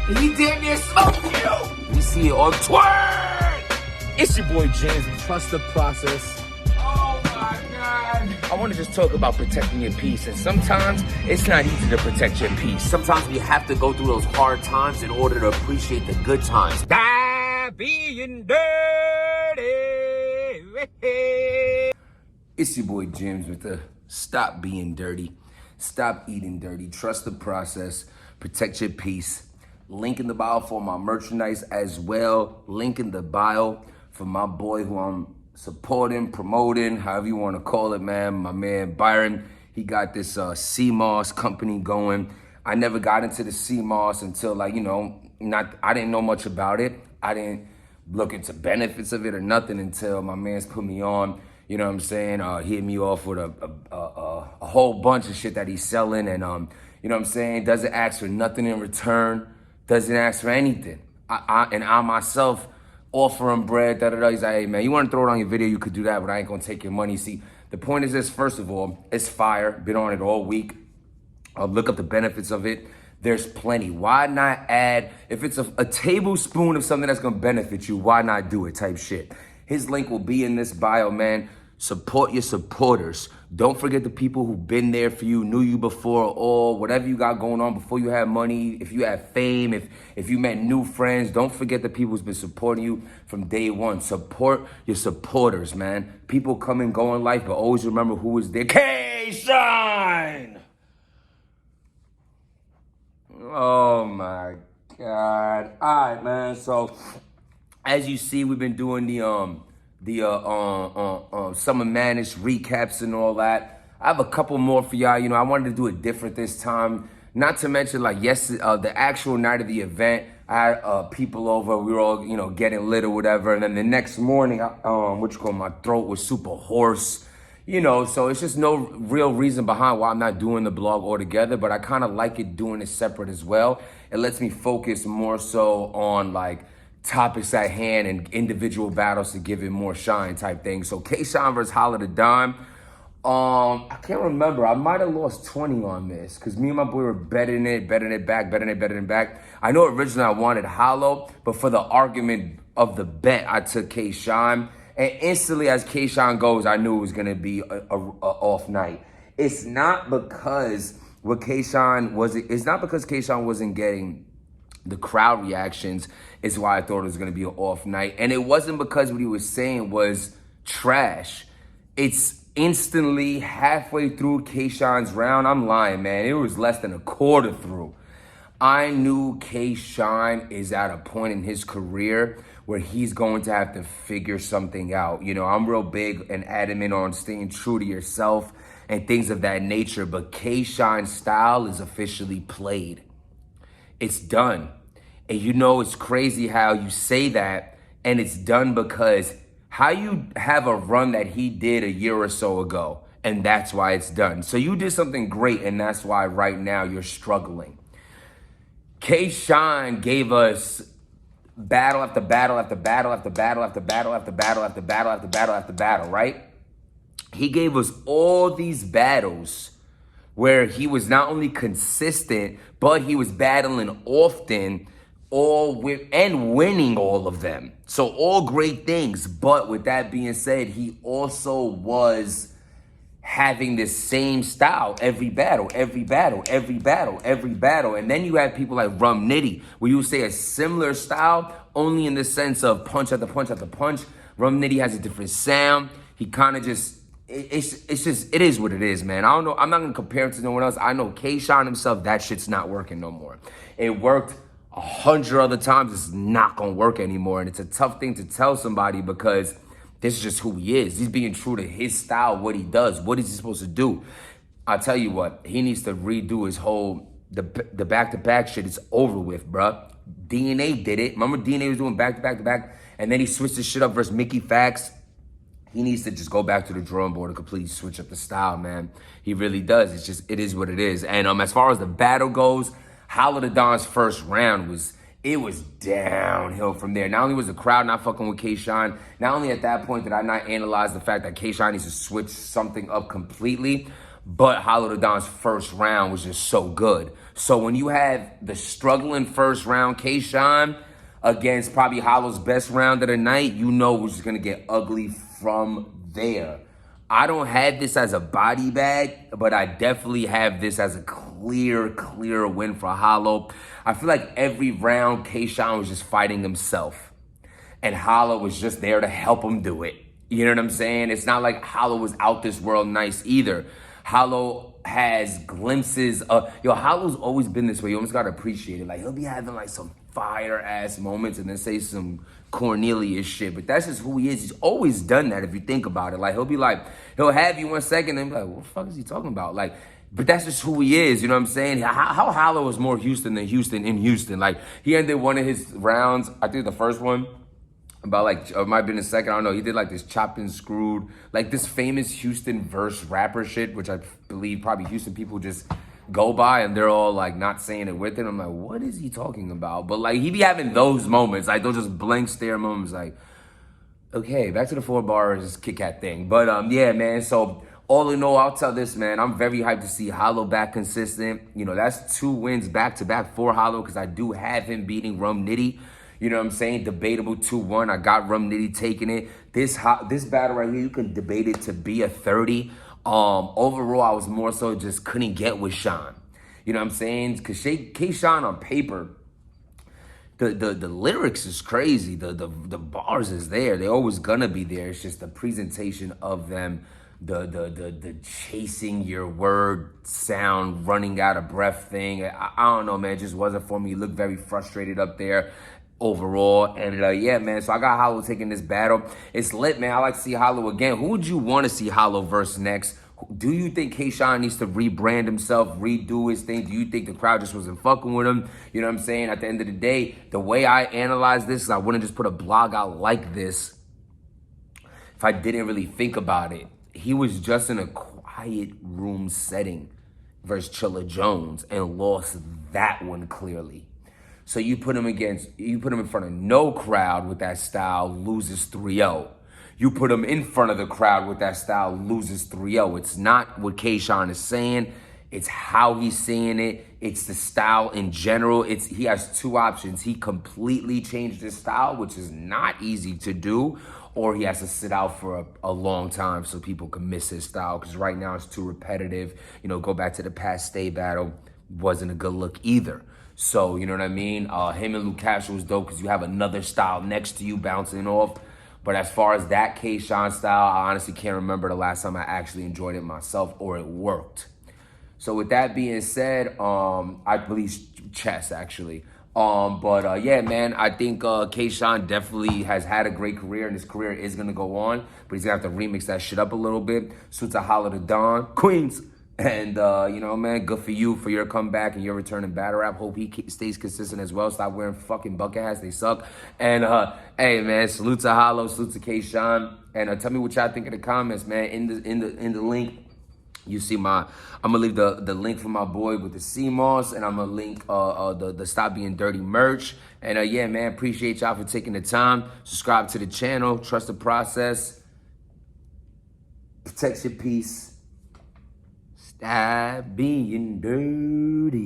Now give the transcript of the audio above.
He damn near smoked you. We see it on Twitter. It's your boy James. Trust the process. Oh my God. I want to just talk about protecting your peace. And sometimes it's not easy to protect your peace. Sometimes we have to go through those hard times in order to appreciate the good times. Die being dirty. It's your boy James with the stop being dirty. Stop eating dirty. Trust the process. Protect your peace. Link in the bio for my merchandise as well. Link in the bio for my boy who I'm supporting, promoting, however you want to call it, man. My man Byron, he got this sea moss company going. I never got into the sea moss until I didn't know much about it. I didn't look into benefits of it or nothing until my man's put me on. You know what I'm saying? He hit me off with a whole bunch of shit that he's selling, and you know what I'm saying? Doesn't ask for nothing in return. Doesn't ask for anything. I myself offer him bread, He's like, hey man, you want to throw it on your video, you could do that, but I ain't gonna take your money. See, the point is this, first of all, it's fire. Been on it all week. Look up the benefits of it. There's plenty. Why not add, if it's a tablespoon of something that's gonna benefit you, why not do it type shit? His link will be in this bio, man. Support your supporters. Don't forget the people who've been there for you, knew you before, or whatever you got going on before you had money, if you had fame, if you met new friends. Don't forget the people who's been supporting you from day one. Support your supporters, man. People come and go in life, but always remember who was there. K-Shine! Oh my God. All right, man. So as you see, we've been doing the Summer Madness recaps and all that. I have a couple more for y'all. You know, I wanted to do it different this time. Not to mention, like, the actual night of the event, I had people over. We were all, getting lit or whatever. And then the next morning, my throat was super hoarse. So it's just no real reason behind why I'm not doing the blog altogether. But I kind of like it doing it separate as well. It lets me focus more so on, like, topics at hand and individual battles to give it more shine type thing. So K-Shine versus Hollow Da Don. I can't remember. I might have lost 20 on this because me and my boy were betting it back. I know originally I wanted Hollow, but for the argument of the bet, I took K-Shine. And instantly as K-Shine goes, I knew it was going to be a off night. It's not because K-Shine wasn't getting the crowd reactions is why I thought it was going to be an off night. And it wasn't because what he was saying was trash. It's instantly halfway through K-Shine's round. I'm lying, man. It was less than a quarter through. I knew K-Shine is at a point in his career where he's going to have to figure something out. I'm real big and adamant on staying true to yourself and things of that nature, but K-Shine's style is officially played. It's done. And it's crazy how you say that and it's done, because how you have a run that he did a year or so ago and that's why it's done. So you did something great and that's why right now you're struggling. K-Shine gave us battle after battle after battle after battle after battle after battle after battle after battle after battle, right? He gave us all these battles where he was not only consistent, but he was battling often, and winning all of them. So all great things. But with that being said, he also was having the same style every battle. And then you have people like Rum Nitty, where you would say a similar style, only in the sense of punch after punch after punch. Rum Nitty has a different sound. He kind of just, it is what it is, man. I don't know. I'm not going to compare it to no one else. I know K-Shine himself, that shit's not working no more. It worked 100 other times. It's not going to work anymore. And it's a tough thing to tell somebody because this is just who he is. He's being true to his style, what he does. What is he supposed to do? I'll tell you what, he needs to redo his whole, the back-to-back shit. It's over with, bruh. DNA did it. Remember DNA was doing back-to-back, and then he switched his shit up versus Mickey Fax. He needs to just go back to the drawing board and completely switch up the style, man. He really does. It is what it is. And as far as the battle goes, Hollow Da Don's first round was downhill from there. Not only was the crowd not fucking with K-Shine, not only at that point did I not analyze the fact that K-Shine needs to switch something up completely, But Hollow the Don's first round was just so good. So when you have the struggling first round K-Shine against probably Hollow's best round of the night, you know it's gonna get ugly from there. I don't have this as a body bag, but I definitely have this as a clear win for Hollow. I feel like every round K-Shine was just fighting himself, and Hollow was just there to help him do it. You know what I'm saying? It's not like Hollow was out this world nice either. Hollow has glimpses of, Hollow's always been this way. You almost gotta appreciate it. Like, he'll be having like some fire ass moments and then say some Cornelius shit, but that's just who he is. He's always done that if you think about it. Like, he'll have you 1 second and be like, what the fuck is he talking about? Like, but that's just who he is, you know what I'm saying? How Hollow is more Houston than Houston in Houston. Like, he ended one of his rounds, I think the first one, about like, it might have been the second, I don't know. He did like this chopped and screwed, like this famous Houston verse rapper shit, which I believe probably Houston people just go by and they're all like not saying it with it. I'm like, what is he talking about? But like, he be having those moments, like those just blank stare moments, like, okay, back to the 4 bars Kit Kat thing. But yeah, man, so all in all, I'll tell this, man, I'm very hyped to see Hollow back consistent. You know, that's 2 wins back-to-back for Hollow because I do have him beating Rum Nitty. You know what I'm saying? Debatable 2-1. I got Rum Nitty taking it. This battle right here, you can debate it to be a 30. Overall, I was more so just couldn't get with Sean. You know what I'm saying? Because K-Shine on paper, the lyrics is crazy. The bars is there. They're always gonna be there. It's just the presentation of them, the chasing your word sound, running out of breath thing. I don't know, man. It just wasn't for me. You look very frustrated up there overall. And yeah, man, so I got Hollow taking this battle. It's lit, man. I like to see Hollow again. Who would you want to see Hollow versus next? Do you think K-Shine needs to rebrand himself, redo his thing? Do you think the crowd just wasn't fucking with him? You know what I'm saying? At the end of the day, the way I analyze this is I wouldn't just put a blog out like this if I didn't really think about it. He was just in a quiet room setting versus Chilla Jones and lost that one clearly. So you put him in front of no crowd with that style, loses 3-0. You put him in front of the crowd with that style, loses 3-0. It's not what K-Shine is saying. It's how he's saying it. It's the style in general. He has 2 options. He completely changed his style, which is not easy to do, or he has to sit out for a long time so people can miss his style, because right now it's too repetitive. You know, go back to the past Stay battle, wasn't a good look either. So, you know what I mean? Him and Luke Castro was dope because you have another style next to you bouncing off. But as far as that K-Shine style, I honestly can't remember the last time I actually enjoyed it myself or it worked. So with that being said, I believe chess actually. Yeah, man, I think K-Shine definitely has had a great career and his career is going to go on. But he's going to have to remix that shit up a little bit. Suits a Hollow the Don, Queens. And, you know, man, good for you for your comeback and your return in battle rap. Hope he stays consistent as well. Stop wearing fucking bucket hats. They suck. And, hey, man, salute to Hollow, salute to K-Shine. And tell me what y'all think in the comments, man. In the link, you see I'm gonna leave the link for my boy with the CMOS, and I'm gonna link the Stop Being Dirty merch. And yeah, man, appreciate y'all for taking the time. Subscribe to the channel, trust the process, protect your peace. Stop being dirty.